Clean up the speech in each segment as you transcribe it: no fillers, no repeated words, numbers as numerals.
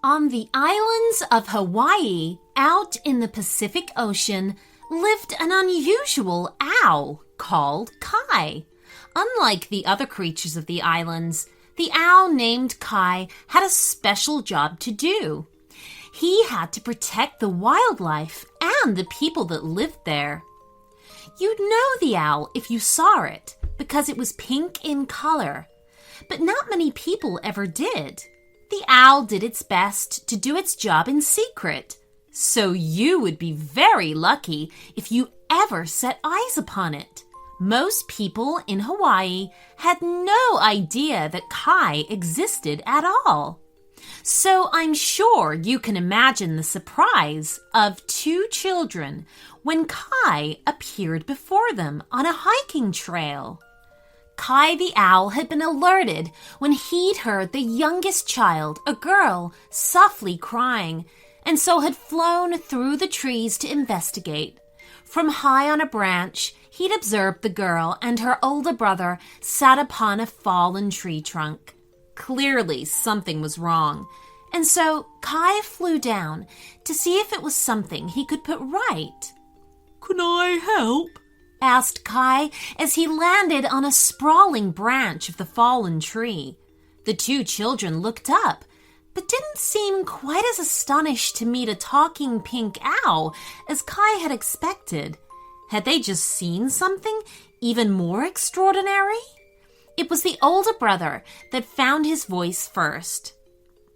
On the islands of Hawaii, out in the Pacific Ocean, lived an unusual owl called Kai. Unlike the other creatures of the islands, the owl named Kai had a special job to do. He had to protect the wildlife and the people that lived there. You'd know the owl if you saw it, because it was pink in color. But not many people ever did. The owl did its best to do its job in secret. So you would be very lucky if you ever set eyes upon it. Most people in Hawaii had no idea that Kai existed at all. So I'm sure you can imagine the surprise of two children when Kai appeared before them on a hiking trail. Kai the owl had been alerted when he'd heard the youngest child, a girl, softly crying, and so had flown through the trees to investigate. From high on a branch, he'd observed the girl and her older brother sat upon a fallen tree trunk. Clearly, something was wrong, and so Kai flew down to see if it was something he could put right. "Can I help?" asked Kai as he landed on a sprawling branch of the fallen tree. The two children looked up, but didn't seem quite as astonished to meet a talking pink owl as Kai had expected. Had they just seen something even more extraordinary? It was the older brother that found his voice first.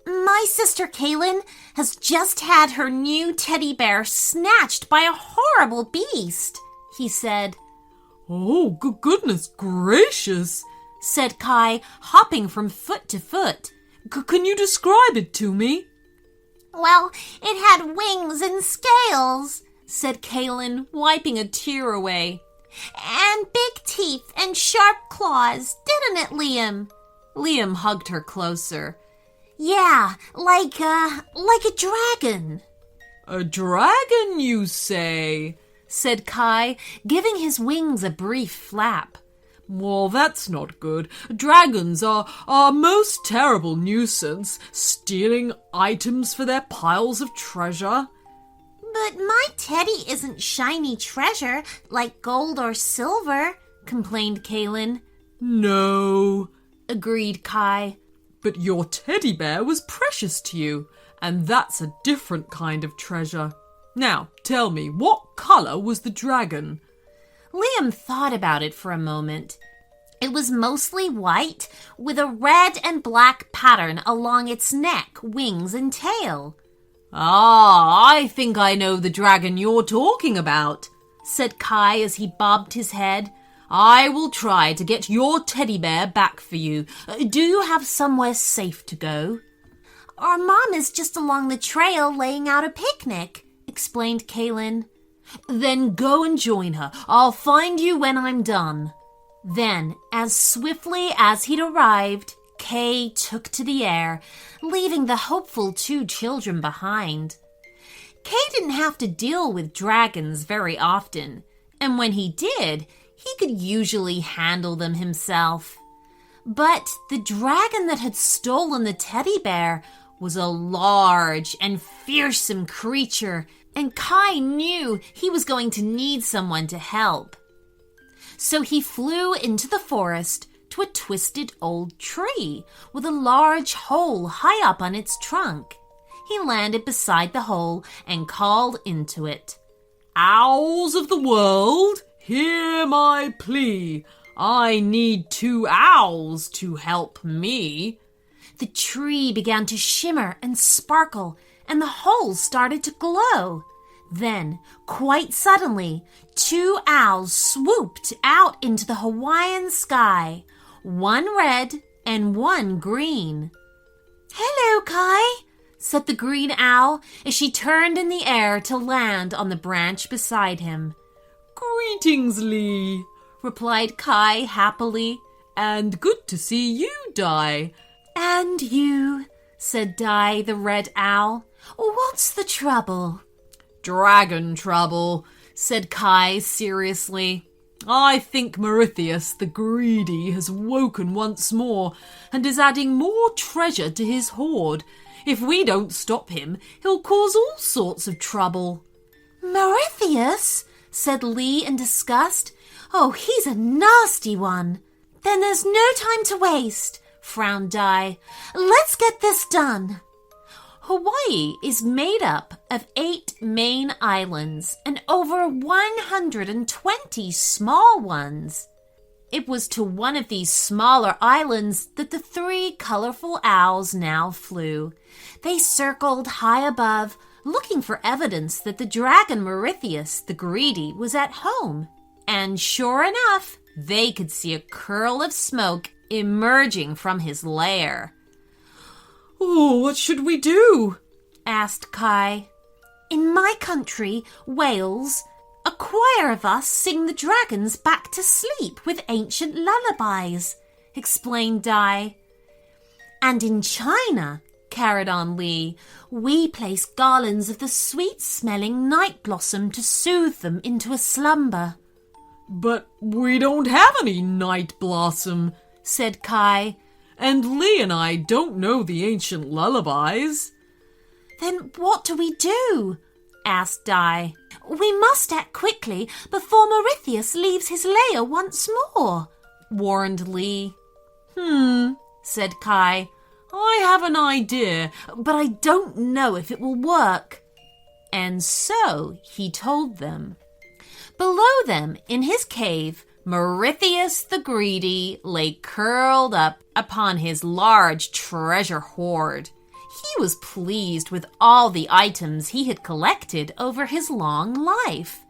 "My sister Kaylin has just had her new teddy bear snatched by a horrible beast," he said. "Oh, goodness gracious," said Kai, hopping from foot to foot. Can you describe it to me?" "Well, it had wings and scales," said Kaylin, wiping a tear away. "And big teeth and sharp claws, didn't it, Liam?" Liam hugged her closer. "Yeah, like a dragon." "A dragon, you say?" said Kai, giving his wings a brief flap. "Well, that's not good. Dragons are a most terrible nuisance, stealing items for their piles of treasure." "But my teddy isn't shiny treasure like gold or silver," complained Kaylin. "No," agreed Kai. "But your teddy bear was precious to you, and that's a different kind of treasure. Now, tell me, what color was the dragon?" Liam thought about it for a moment. "It was mostly white, with a red and black pattern along its neck, wings, and tail." "Ah, I think I know the dragon you're talking about," said Kai as he bobbed his head. "I will try to get your teddy bear back for you. Do you have somewhere safe to go?" "Our mom is just along the trail laying out a picnic," explained Kaylin. "Then go and join her. I'll find you when I'm done." Then, as swiftly as he'd arrived, Kay took to the air, leaving the hopeful two children behind. Kay didn't have to deal with dragons very often, and when he did, he could usually handle them himself. But the dragon that had stolen the teddy bear was a large and fearsome creature, and Kai knew he was going to need someone to help. So he flew into the forest to a twisted old tree with a large hole high up on its trunk. He landed beside the hole and called into it. "Owls of the world, hear my plea. I need 2 owls to help me." The tree began to shimmer and sparkle, and the hole started to glow. Then, quite suddenly, 2 owls swooped out into the Hawaiian sky, one red and one green. "Hello, Kai," said the green owl as she turned in the air to land on the branch beside him. "Greetings, Lee," replied Kai happily. "And good to see you, Di." "And you," said Di the red owl. "What's the trouble?" "Dragon trouble," said Kai seriously. I think Mauritius the Greedy has woken once more and is adding more treasure to his hoard. If we don't stop him, he'll cause all sorts of trouble." "Mauritius?" said Lee in disgust. "Oh, he's a nasty one." "Then there's no time to waste," frowned Di. "Let's get this done." Hawaii is made up of 8 main islands and over 120 small ones. It was to one of these smaller islands that the 3 colorful owls now flew. They circled high above, looking for evidence that the dragon Mauritius the Greedy was at home. And sure enough, they could see a curl of smoke emerging from his lair. "Oh, what should we do?" asked Kai. "In my country, Wales, a choir of us sing the dragons back to sleep with ancient lullabies," explained Di. "And in China," carried on Lee, "we place garlands of the sweet-smelling night blossom to soothe them into a slumber." "But we don't have any night blossom," said Kai. "And Lee and I don't know the ancient lullabies." "Then what do we do?" asked Di. "We must act quickly before Mauritius leaves his lair once more," warned Lee. Said Kai. "I have an idea, but I don't know if it will work." And so he told them. Below them, in his cave, Mauritius the Greedy lay curled up upon his large treasure hoard. He was pleased with all the items he had collected over his long life.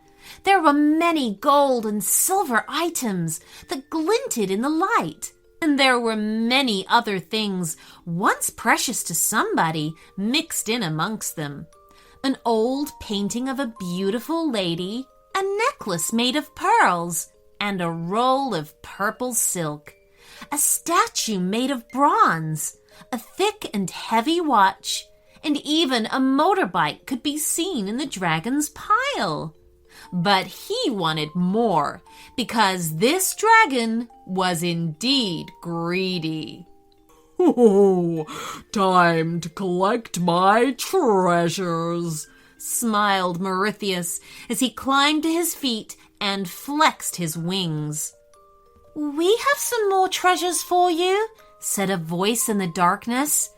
There were many gold and silver items that glinted in the light, and there were many other things once precious to somebody mixed in amongst them. An old painting of a beautiful lady, a necklace made of pearls, and a roll of purple silk, a statue made of bronze, a thick and heavy watch, and even a motorbike could be seen in the dragon's pile. But he wanted more, because this dragon was indeed greedy. "Oh, time to collect my treasures," smiled Mauritius as he climbed to his feet and flexed his wings. "We have some more treasures for you," said a voice in the darkness.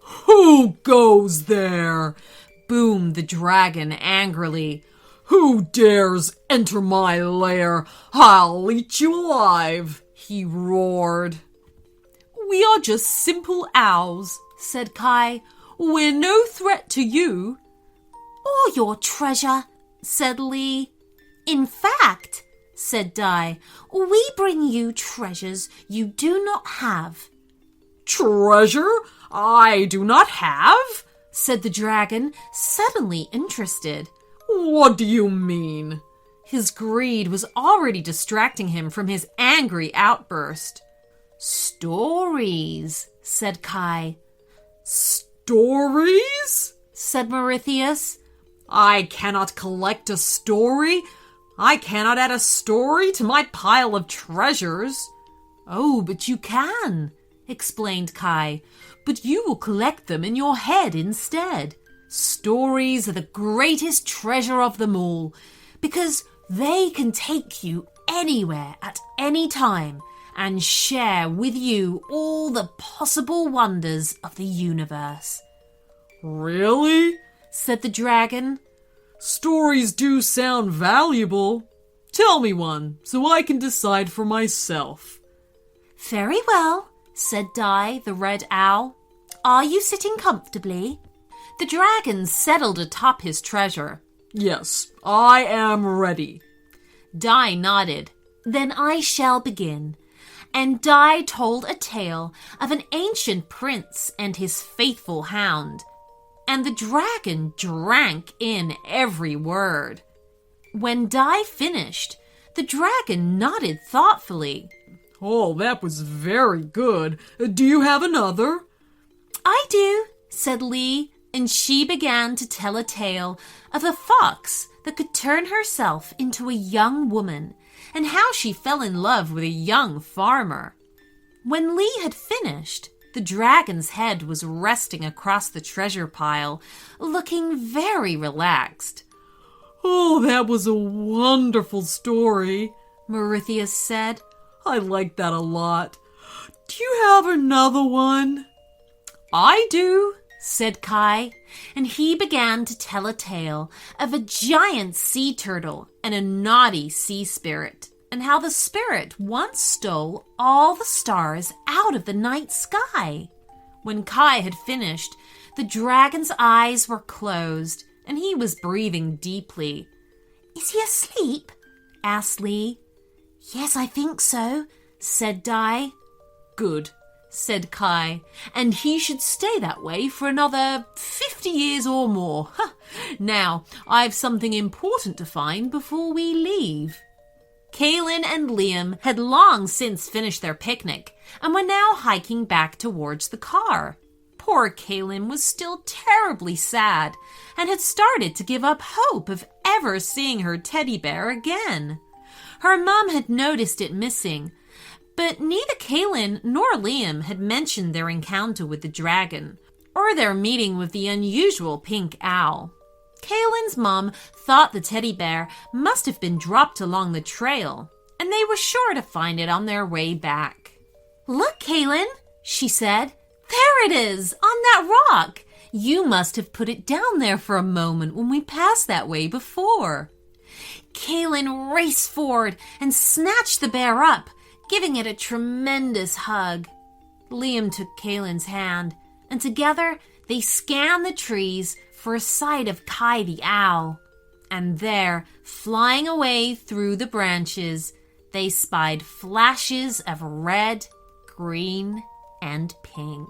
"Who goes there?" boomed the dragon angrily. "Who dares enter my lair? I'll eat you alive," he roared. "We are just simple owls," said Kai. "We're no threat to you." "Or your treasure," said Lee. "In fact," said Di, "we bring you treasures you do not have." "Treasure I do not have?" said the dragon, suddenly interested. "What do you mean?" His greed was already distracting him from his angry outburst. "Stories," said Kai. "Stories?" said Mauritius. "I cannot collect a story. I cannot add a story to my pile of treasures." "Oh, but you can," explained Kai. "But you will collect them in your head instead. Stories are the greatest treasure of them all, because they can take you anywhere at any time and share with you all the possible wonders of the universe." "Really?" said the dragon. "Stories do sound valuable. Tell me one, so I can decide for myself." "Very well," said Di, the red owl. "Are you sitting comfortably?" The dragon settled atop his treasure. "Yes, I am ready." Di nodded. "Then I shall begin." And Di told a tale of an ancient prince and his faithful hound. And the dragon drank in every word. When Di finished, the dragon nodded thoughtfully. "Oh, that was very good. Do you have another?" "I do," said Lee, and she began to tell a tale of a fox that could turn herself into a young woman and how she fell in love with a young farmer. When Lee had finished, the dragon's head was resting across the treasure pile, looking very relaxed. "Oh, that was a wonderful story," Mauritius said. "I liked that a lot. Do you have another one?" "I do," said Kai, and he began to tell a tale of a giant sea turtle and a naughty sea spirit, and how the spirit once stole all the stars out of the night sky. When Kai had finished, the dragon's eyes were closed, and he was breathing deeply. "Is he asleep?" asked Lee. "Yes, I think so," said Di. "Good," said Kai, "and he should stay that way for another 50 years or more. Now, I've something important to find before we leave." Kaylin and Liam had long since finished their picnic and were now hiking back towards the car. Poor Kaylin was still terribly sad and had started to give up hope of ever seeing her teddy bear again. Her mum had noticed it missing, but neither Kaylin nor Liam had mentioned their encounter with the dragon or their meeting with the unusual pink owl. Kaylin's mum thought the teddy bear must have been dropped along the trail, and they were sure to find it on their way back. "Look, Kaylin," she said. "There it is, on that rock. You must have put it down there for a moment when we passed that way before." Kaylin raced forward and snatched the bear up, giving it a tremendous hug. Liam took Kaylin's hand, and together they scanned the trees for a sight of Kai the owl. And there, flying away through the branches, they spied flashes of red, green, and pink.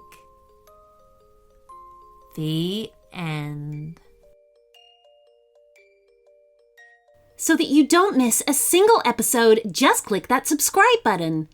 The end. So that you don't miss a single episode, just click that subscribe button.